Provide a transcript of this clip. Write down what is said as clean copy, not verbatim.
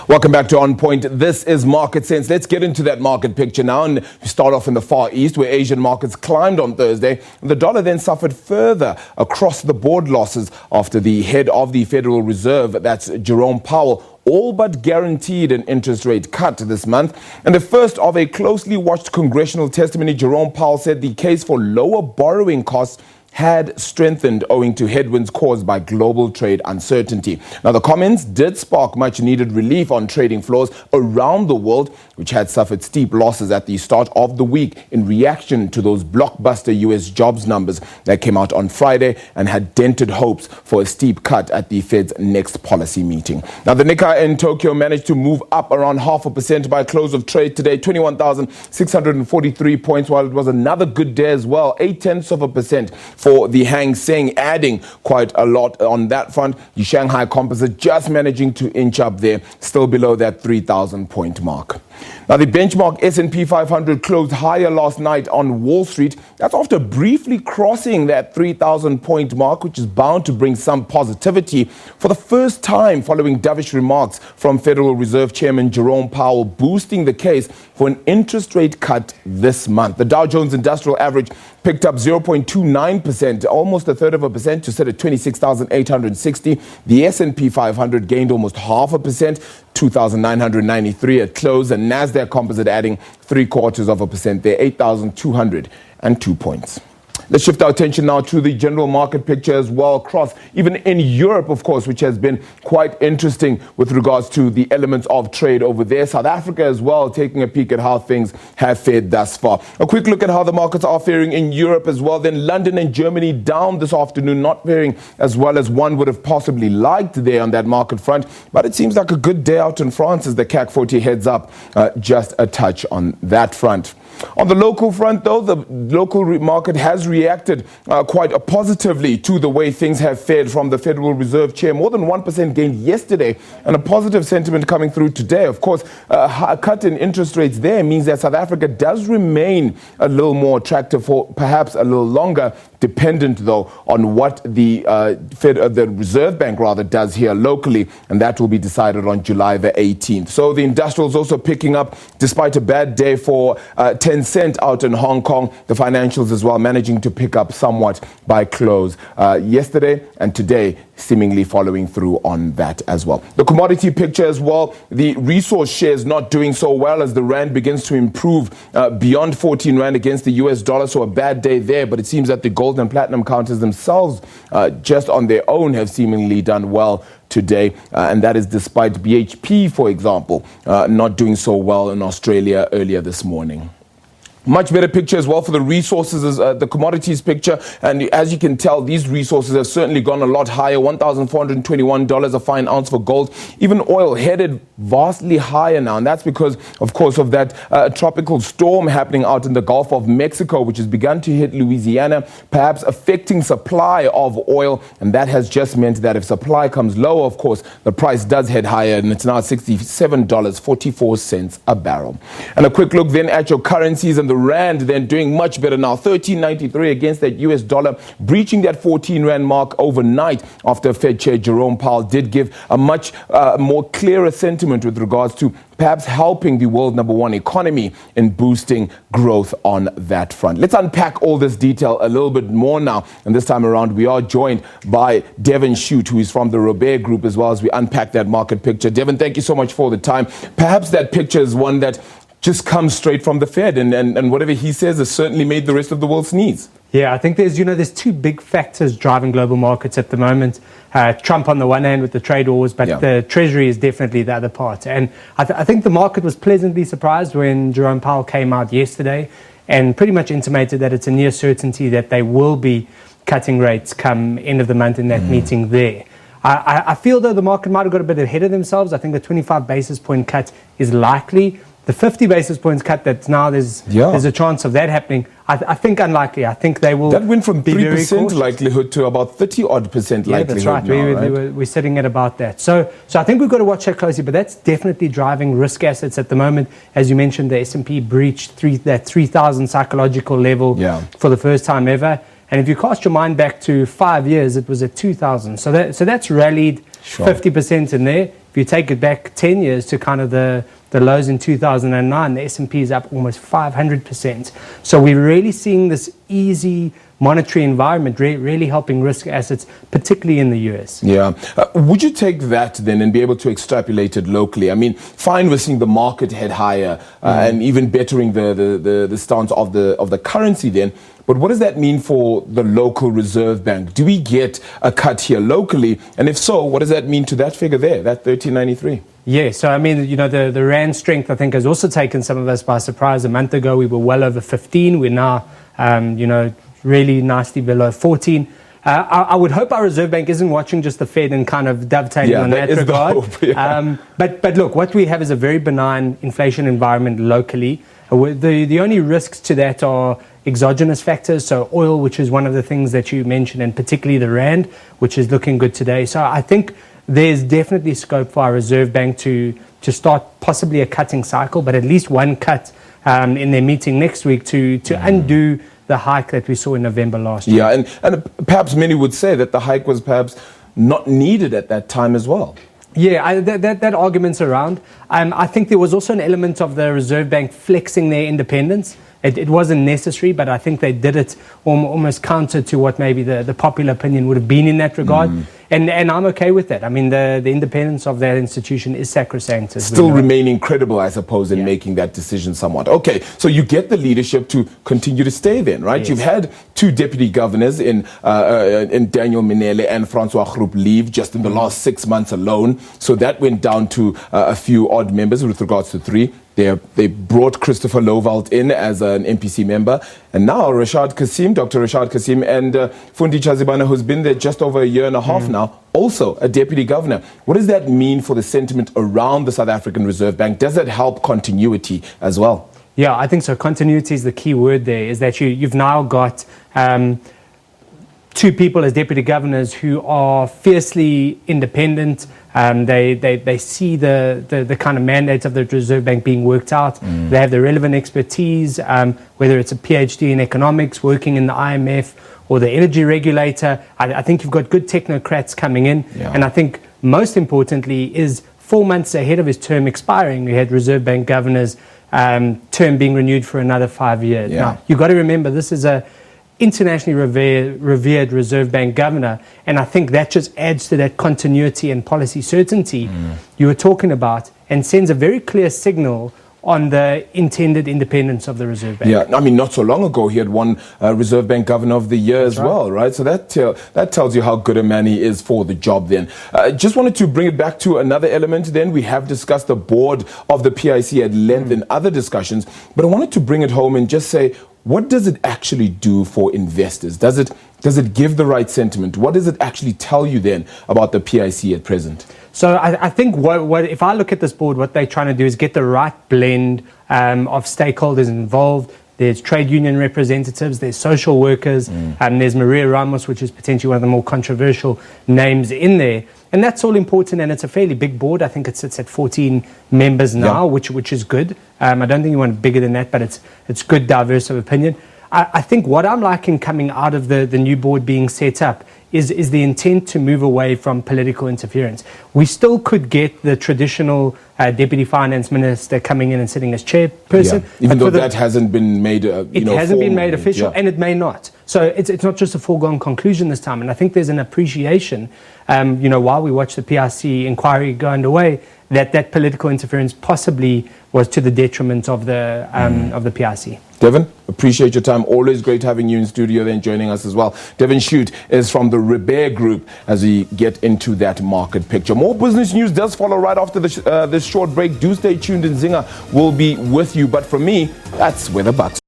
Welcome back to On Point. This is Market Sense. Let's get into that market picture now and start off in the Far East, where Asian markets climbed on Thursday. The dollar then suffered further across the board losses after the head of the Federal Reserve, that's Jerome Powell, all but guaranteed an interest rate cut this month. And the first of a closely watched congressional testimony, Jerome Powell said the case for lower borrowing costs had strengthened owing to headwinds caused by global trade uncertainty. Now, the comments did spark much needed relief on trading floors around the world, which had suffered steep losses at the start of the week in reaction to those blockbuster US jobs numbers that came out on Friday and had dented hopes for a steep cut at the Fed's next policy meeting. Now, the Nikkei in Tokyo managed to move up around 0.5% by close of trade today, 21,643 points, while it was another good day as well, 0.8% for the Hang Seng, adding quite a lot on that front. The Shanghai Composite just managing to inch up there, still below that 3,000 point mark. Now, the benchmark S&P 500 closed higher last night on Wall Street. That's after briefly crossing that 3,000 point mark, which is bound to bring some positivity for the first time following dovish remarks from Federal Reserve Chairman Jerome Powell, boosting the case for an interest rate cut this month. The Dow Jones Industrial Average picked up 0.29%, almost 1/3% to sit at 26,860. The S&P 500 gained almost 0.5%, 2,993 at close, and Nasdaq Composite adding 0.75% there, 8,202 points. Let's shift our attention now to the general market picture as well across, even in Europe, of course, which has been quite interesting with regards to the elements of trade over there. South Africa as well, taking a peek at how things have fared thus far. A quick look at how the markets are faring in Europe as well. Then London and Germany down this afternoon, not faring as well as one would have possibly liked there on that market front. But it seems like a good day out in France as the CAC 40 heads up just a touch on that front. On the local front, though, the local market has reacted quite positively to the way things have fared from the Federal Reserve Chair. More than 1% gained yesterday, and a positive sentiment coming through today. Of course, a cut in interest rates there means that South Africa does remain a little more attractive for perhaps a little longer, dependent, though, on what the Reserve Bank rather does here locally, and that will be decided on July the 18th. So the industrials also picking up despite a bad day for Tencent out in Hong Kong. The financials as well managing to pick up somewhat by close yesterday, and today seemingly following through on that as well. The commodity picture as well, the resource shares not doing so well as the rand begins to improve beyond 14 rand against the US dollar. So a bad day there, but it seems that the gold and platinum counters themselves just on their own have seemingly done well today, and that is despite BHP, for example, not doing so well in Australia earlier this morning. Much better picture as well for the resources, the commodities picture. And as you can tell, these resources have certainly gone a lot higher. $1,421 a fine ounce for gold. Even oil headed vastly higher now. And that's because, of course, of that tropical storm happening out in the Gulf of Mexico, which has begun to hit Louisiana, perhaps affecting supply of oil. And that has just meant that if supply comes low, of course, the price does head higher. And it's now $67.44 a barrel. And a quick look then at your currencies, and the rand then doing much better now, 13.93 against that US dollar, breaching that 14 rand mark overnight after Fed Chair Jerome Powell did give a much more clearer sentiment with regards to perhaps helping the world #1 economy in boosting growth on that front. Let's unpack all this detail a little bit more now. And this time around, we are joined by Devin Schutte, who is from the Robert Group, as well as we unpack that market picture. Devin, thank you so much for the time. Perhaps that picture is one that just comes straight from the Fed, and whatever he says has certainly made the rest of the world sneeze. Yeah, I think there's two big factors driving global markets at the moment. Trump on the one hand with the trade wars, but the Treasury is definitely the other part. And I think the market was pleasantly surprised when Jerome Powell came out yesterday and pretty much intimated that it's a near certainty that they will be cutting rates come end of the month in that meeting there. I feel, though, the market might have got a bit ahead of themselves. I think the 25 basis point cut is likely. The 50 basis points cut that now there's a chance of that happening, I think unlikely. I think they will. That went from 3% likelihood to about 30-odd% likelihood. Yeah, that's right. Now, we're sitting at about that. So I think we've got to watch that closely. But that's definitely driving risk assets at the moment. As you mentioned, the S&P breached that 3,000 psychological level for the first time ever. And if you cast your mind back to 5 years, it was at 2,000. So that's rallied 50% in there. If you take it back 10 years to kind of the lows in 2009, the S&P is up almost 500%. So we're really seeing this easy monetary environment really helping risk assets, particularly in the US. Yeah. Would you take that then and be able to extrapolate it locally? I mean, fine, we're seeing the market head higher and even bettering the stance of the currency then. But what does that mean for the local Reserve Bank? Do we get a cut here locally? And if so, what does that mean to that figure there, that 1393? Yeah, so I mean, you know, the rand strength, I think, has also taken some of us by surprise. A month ago, we were well over 15. We're now, you know, really nicely below 14. I would hope our Reserve Bank isn't watching just the Fed and kind of dovetailing on that regard. But look, what we have is a very benign inflation environment locally. The only risks to that are exogenous factors, so oil, which is one of the things that you mentioned, and particularly the rand, which is looking good today. So I think there's definitely scope for our Reserve Bank to start possibly a cutting cycle, but at least one cut in their meeting next week to undo the hike that we saw in November last year. Yeah, and perhaps many would say that the hike was perhaps not needed at that time as well. Yeah, that argument's around. I think there was also an element of the Reserve Bank flexing their independence. It wasn't necessary, but I think they did it almost counter to what maybe the popular opinion would have been in that regard. And I'm okay with that. I mean, the independence of that institution is sacrosanct. Still remaining credible, I suppose, in making that decision somewhat. Okay, so you get the leadership to continue to stay then, right? Yes. You've had two deputy governors in Daniel Minele and Francois Groep leave just in the last 6 months alone. So that went down to a few odd members with regards to 3. They brought Christopher Lowveld in as an MPC member. And now Dr. Rashad Kassim and Fundi Chazibana, who's been there just over a year and a half now, also a deputy governor. What does that mean for the sentiment around the South African Reserve Bank? Does that help continuity as well? Yeah, I think so. Continuity is the key word there, is that you've now got 2 people as deputy governors who are fiercely independent. They see the kind of mandates of the Reserve Bank being worked out. They have the relevant expertise, whether it's a PhD in economics, working in the IMF, or the energy regulator. I think you've got good technocrats coming in. Yeah. And I think most importantly is 4 months ahead of his term expiring, we had Reserve Bank governors' term being renewed for another 5 years. Yeah. Now, you've got to remember, this is a internationally revered Reserve Bank governor, and I think that just adds to that continuity and policy certainty you were talking about, and sends a very clear signal on the intended independence of the Reserve Bank. Yeah, I mean, not so long ago he had won Reserve Bank Governor of the Year as well, right? So that tells you how good a man he is for the job then. Just wanted to bring it back to another element then. We have discussed the board of the PIC at length in other discussions, but I wanted to bring it home and just say, what does it actually do for investors? Does it give the right sentiment? What does it actually tell you then about the PIC at present? So I think what if I look at this board, what they're trying to do is get the right blend of stakeholders involved. There's trade union representatives, there's social workers, and there's Maria Ramos, which is potentially one of the more controversial names in there. And that's all important, and it's a fairly big board. I think it sits at 14 members now, which is good. I don't think you want bigger than that, but it's good, diverse of opinion. I think what I'm liking coming out of the new board being set up is the intent to move away from political interference. We still could get the traditional deputy finance minister coming in and sitting as chairperson. Yeah. Even though that hasn't been made been made official, and it may not. So it's not just a foregone conclusion this time. And I think there's an appreciation, while we watch the PIC inquiry go underway, that political interference possibly was to the detriment of the PIC. Devin, appreciate your time. Always great having you in studio then joining us as well. Devin Schutte is from the Repair Group as we get into that market picture. More business news does follow right after this short break. Do stay tuned, and Zinga will be with you. But for me, that's where the bucks